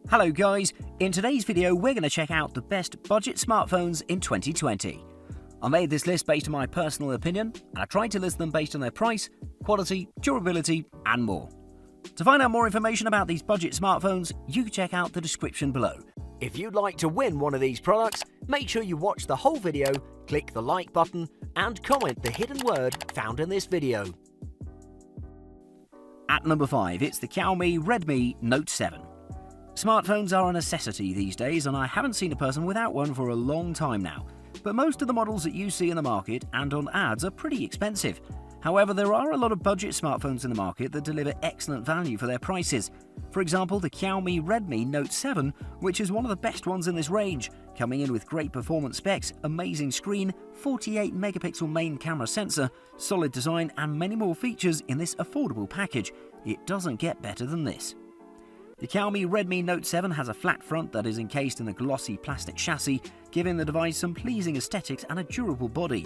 Hello guys, in today's video we're going to check out the best budget smartphones in 2020. I made this list based on my personal opinion and I tried to list them based on their price, quality, durability and more. To find out more information about these budget smartphones, you can check out the description below. If you'd like to win one of these products, make sure you watch the whole video, click the like button and comment the hidden word found in this video. At number 5, it's the Xiaomi Redmi Note 7. Smartphones are a necessity these days and I haven't seen a person without one for a long time now, but most of the models that you see in the market and on ads are pretty expensive. However, there are a lot of budget smartphones in the market that deliver excellent value for their prices. For example, the Xiaomi Redmi Note 7, which is one of the best ones in this range, coming in with great performance specs, amazing screen, 48 megapixel main camera sensor, solid design and many more features in this affordable package. It doesn't get better than this. The Xiaomi Redmi Note 7 has a flat front that is encased in a glossy plastic chassis, giving the device some pleasing aesthetics and a durable body.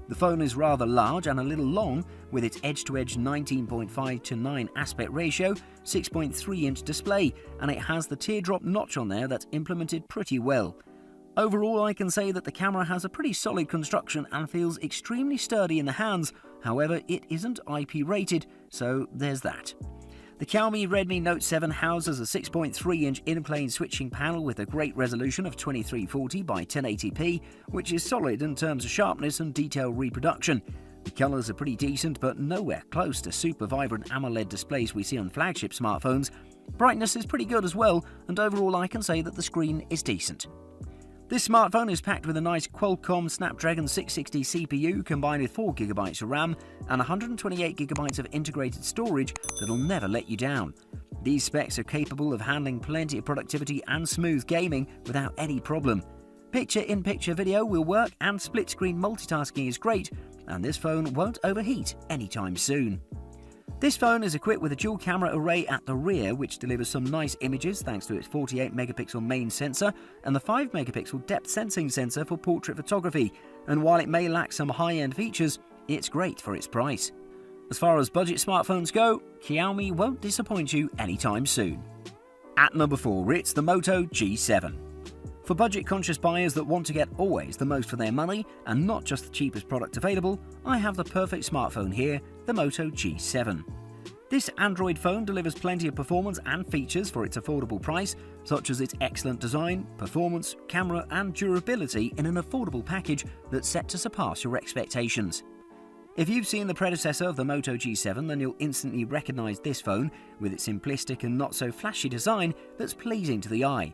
The phone is rather large and a little long, with its edge-to-edge 19.5:9 aspect ratio, 6.3-inch display, and it has the teardrop notch on there that's implemented pretty well. Overall, I can say that the camera has a pretty solid construction and feels extremely sturdy in the hands, however it isn't IP rated, so there's that. The Xiaomi Redmi Note 7 houses a 6.3-inch in-plane switching panel with a great resolution of 2340 by 1080p, which is solid in terms of sharpness and detail reproduction. The colours are pretty decent, but nowhere close to super vibrant AMOLED displays we see on flagship smartphones. Brightness is pretty good as well, and overall I can say that the screen is decent. This smartphone is packed with a nice Qualcomm Snapdragon 660 CPU combined with 4GB of RAM and 128GB of integrated storage that'll never let you down. These specs are capable of handling plenty of productivity and smooth gaming without any problem. Picture-in-picture video will work and split-screen multitasking is great, and this phone won't overheat anytime soon. This phone is equipped with a dual camera array at the rear which delivers some nice images thanks to its 48 megapixel main sensor and the 5 megapixel depth sensing sensor for portrait photography, and while it may lack some high-end features, it's great for its price. As far as budget smartphones go, Xiaomi won't disappoint you anytime soon. At number 4, it's the Moto G7. For budget-conscious buyers that want to get always the most for their money and not just the cheapest product available, I have the perfect smartphone here, the Moto G7. This Android phone delivers plenty of performance and features for its affordable price, such as its excellent design, performance, camera and durability in an affordable package that's set to surpass your expectations. If you've seen the predecessor of the Moto G7, then you'll instantly recognize this phone with its simplistic and not so flashy design that's pleasing to the eye.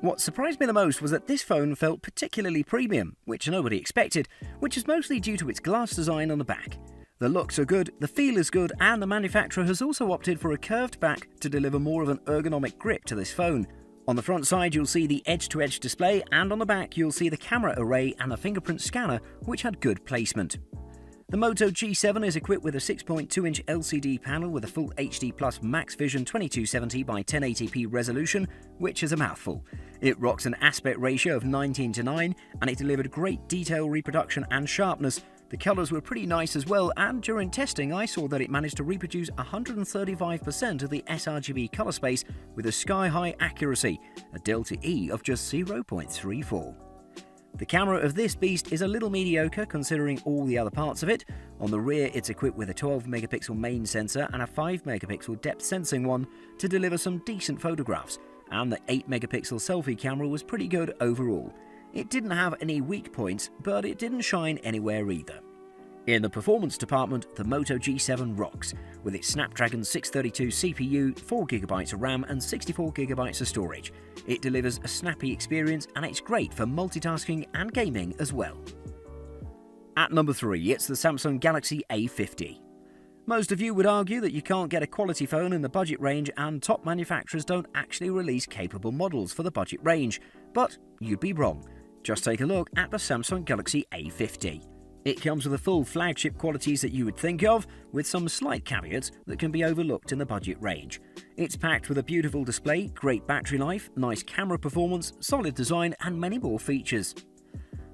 What surprised me the most was that this phone felt particularly premium, which nobody expected, which is mostly due to its glass design on the back. The looks are good, the feel is good, and the manufacturer has also opted for a curved back to deliver more of an ergonomic grip to this phone. On the front side you'll see the edge-to-edge display, and on the back you'll see the camera array and the fingerprint scanner, which had good placement. The Moto G7 is equipped with a 6.2-inch LCD panel with a full HD Plus Max Vision 2270 by 1080p resolution, which is a mouthful. It rocks an aspect ratio of 19:9 and it delivered great detail reproduction and sharpness. The colours were pretty nice as well, and during testing I saw that it managed to reproduce 135% of the sRGB colour space with a sky-high accuracy, a delta E of just 0.34. The camera of this beast is a little mediocre considering all the other parts of it. On the rear it's equipped with a 12 megapixel main sensor and a 5 megapixel depth sensing one to deliver some decent photographs, and the 8 megapixel selfie camera was pretty good overall. It didn't have any weak points, but it didn't shine anywhere either. In the performance department, the Moto G7 rocks, with its Snapdragon 632 CPU, 4GB of RAM and 64GB of storage. It delivers a snappy experience and it's great for multitasking and gaming as well. At number 3, it's the Samsung Galaxy A50. Most of you would argue that you can't get a quality phone in the budget range and top manufacturers don't actually release capable models for the budget range, but you'd be wrong. Just take a look at the Samsung Galaxy A50. It comes with the full flagship qualities that you would think of, with some slight caveats that can be overlooked in the budget range. It's packed with a beautiful display, great battery life, nice camera performance, solid design and many more features.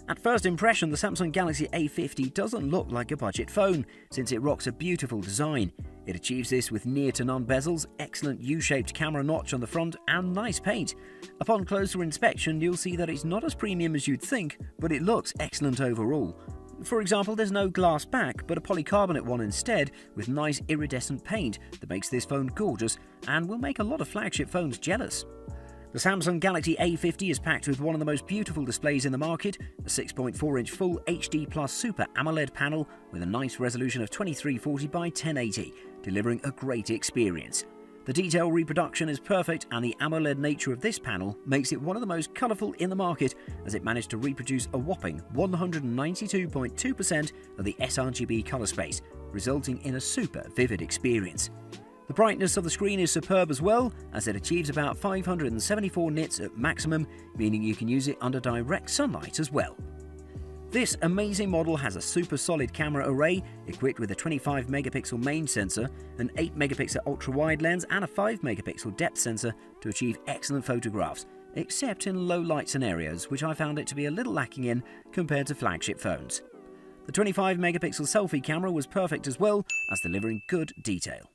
At first impression, the Samsung Galaxy A50 doesn't look like a budget phone, since it rocks a beautiful design. It achieves this with near to none bezels, excellent U-shaped camera notch on the front, and nice paint. Upon closer inspection, you'll see that it's not as premium as you'd think, but it looks excellent overall. For example, there's no glass back, but a polycarbonate one instead, with nice iridescent paint that makes this phone gorgeous and will make a lot of flagship phones jealous. The Samsung Galaxy A50 is packed with one of the most beautiful displays in the market, a 6.4-inch Full HD Plus Super AMOLED panel with a nice resolution of 2340 by 1080, delivering a great experience. The detail reproduction is perfect, and the AMOLED nature of this panel makes it one of the most colourful in the market, as it managed to reproduce a whopping 192.2% of the sRGB colour space, resulting in a super vivid experience. The brightness of the screen is superb as well, as it achieves about 574 nits at maximum, meaning you can use it under direct sunlight as well. This amazing model has a super solid camera array equipped with a 25-megapixel main sensor, an 8-megapixel ultra-wide lens and a 5-megapixel depth sensor to achieve excellent photographs, except in low-light scenarios, which I found it to be a little lacking in compared to flagship phones. The 25-megapixel selfie camera was perfect as well, as delivering good detail.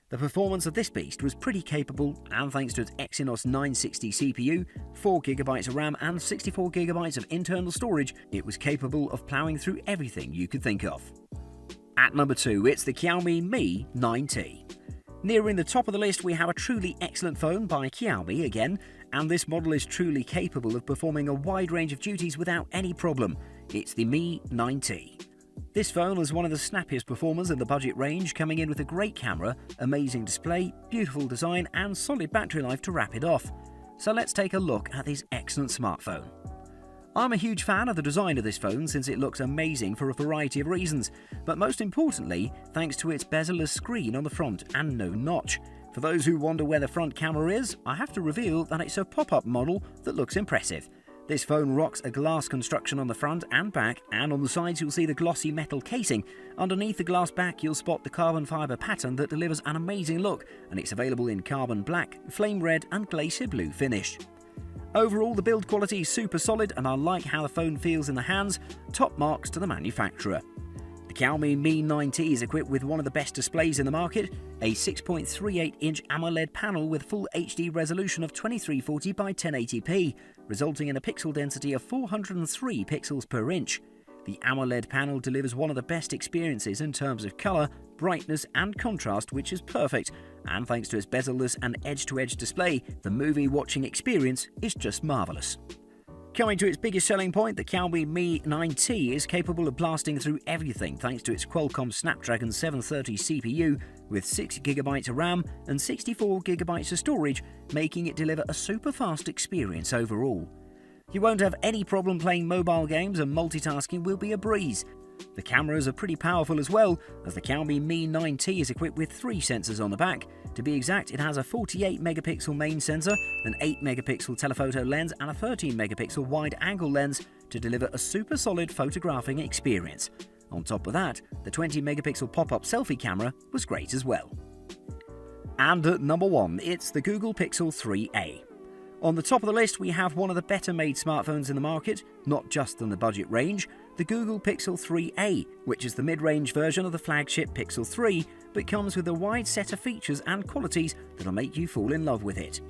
The performance of this beast was pretty capable, and thanks to its Exynos 960 CPU, 4GB of RAM and 64GB of internal storage, it was capable of ploughing through everything you could think of. At number 2, it's the Xiaomi Mi 9T. Nearing the top of the list, we have a truly excellent phone by Xiaomi again, and this model is truly capable of performing a wide range of duties without any problem. It's the Mi 9T. This phone is one of the snappiest performers in the budget range, coming in with a great camera, amazing display, beautiful design and solid battery life to wrap it off. So let's take a look at this excellent smartphone. I'm a huge fan of the design of this phone since it looks amazing for a variety of reasons, but most importantly thanks to its bezel-less screen on the front and no notch. For those who wonder where the front camera is, I have to reveal that it's a pop-up model that looks impressive. This phone rocks a glass construction on the front and back, and on the sides you'll see the glossy metal casing. Underneath the glass back you'll spot the carbon fibre pattern that delivers an amazing look, and it's available in carbon black, flame red and glacier blue finish. Overall, the build quality is super solid, and I like how the phone feels in the hands, top marks to the manufacturer. The Xiaomi Mi 9T is equipped with one of the best displays in the market, a 6.38-inch AMOLED panel with full HD resolution of 2340 by 1080p, resulting in a pixel density of 403 pixels per inch. The AMOLED panel delivers one of the best experiences in terms of colour, brightness and contrast, which is perfect, and thanks to its bezel-less and edge-to-edge display, the movie watching experience is just marvellous. Coming to its biggest selling point, the Xiaomi Mi 9T is capable of blasting through everything thanks to its Qualcomm Snapdragon 730 CPU with 6GB of RAM and 64GB of storage, making it deliver a super fast experience overall. You won't have any problem playing mobile games, and multitasking will be a breeze. The cameras are pretty powerful as well, as the Xiaomi Mi 9T is equipped with 3 sensors on the back. To be exact, it has a 48-megapixel main sensor, an 8-megapixel telephoto lens and a 13-megapixel wide-angle lens to deliver a super solid photographing experience. On top of that, the 20-megapixel pop-up selfie camera was great as well. And at number 1, it's the Google Pixel 3a. On the top of the list, we have one of the better-made smartphones in the market, not just in the budget range, the Google Pixel 3a, which is the mid-range version of the flagship Pixel 3, but comes with a wide set of features and qualities that'll make you fall in love with it.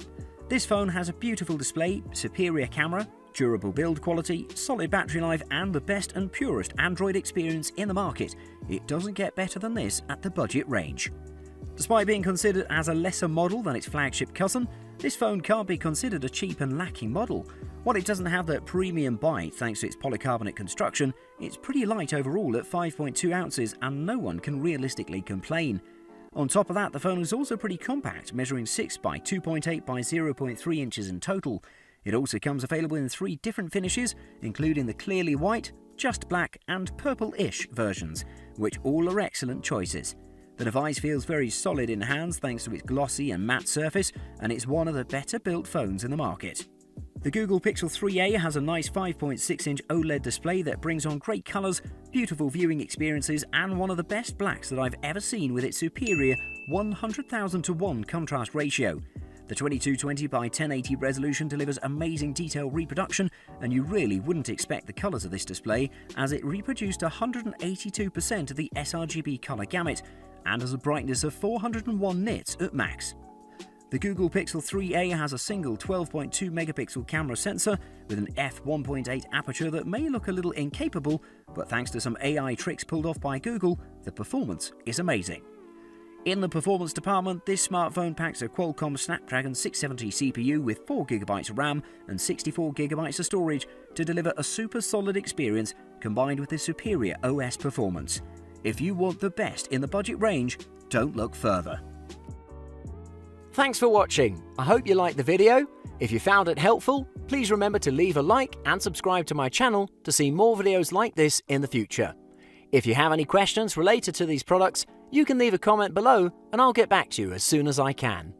This phone has a beautiful display, superior camera, durable build quality, solid battery life, and the best and purest Android experience in the market. It doesn't get better than this at the budget range. Despite being considered as a lesser model than its flagship cousin, this phone can't be considered a cheap and lacking model. While it doesn't have that premium bite thanks to its polycarbonate construction, it's pretty light overall at 5.2 ounces, and no one can realistically complain. On top of that, the phone is also pretty compact, measuring 6 by 2.8 by 0.3 inches in total. It also comes available in 3 different finishes, including the clearly white, just black and purple-ish versions, which all are excellent choices. The device feels very solid in hands thanks to its glossy and matte surface, and it's one of the better built phones in the market. The Google Pixel 3a has a nice 5.6-inch OLED display that brings on great colours, beautiful viewing experiences and one of the best blacks that I've ever seen with its superior 100,000:1 contrast ratio. The 2220 by 1080 resolution delivers amazing detail reproduction, and you really wouldn't expect the colours of this display, as it reproduced 182% of the sRGB colour gamut, and has a brightness of 401 nits at max. The Google Pixel 3a has a single 12.2 megapixel camera sensor with an f1.8 aperture that may look a little incapable, but thanks to some AI tricks pulled off by Google, the performance is amazing. In the performance department, this smartphone packs a Qualcomm Snapdragon 670 CPU with 4GB of RAM and 64GB of storage to deliver a super solid experience combined with a superior OS performance. If you want the best in the budget range, don't look further. Thanks for watching. I hope you liked the video. If you found it helpful, please remember to leave a like and subscribe to my channel to see more videos like this in the future. If you have any questions related to these products, you can leave a comment below and I'll get back to you as soon as I can.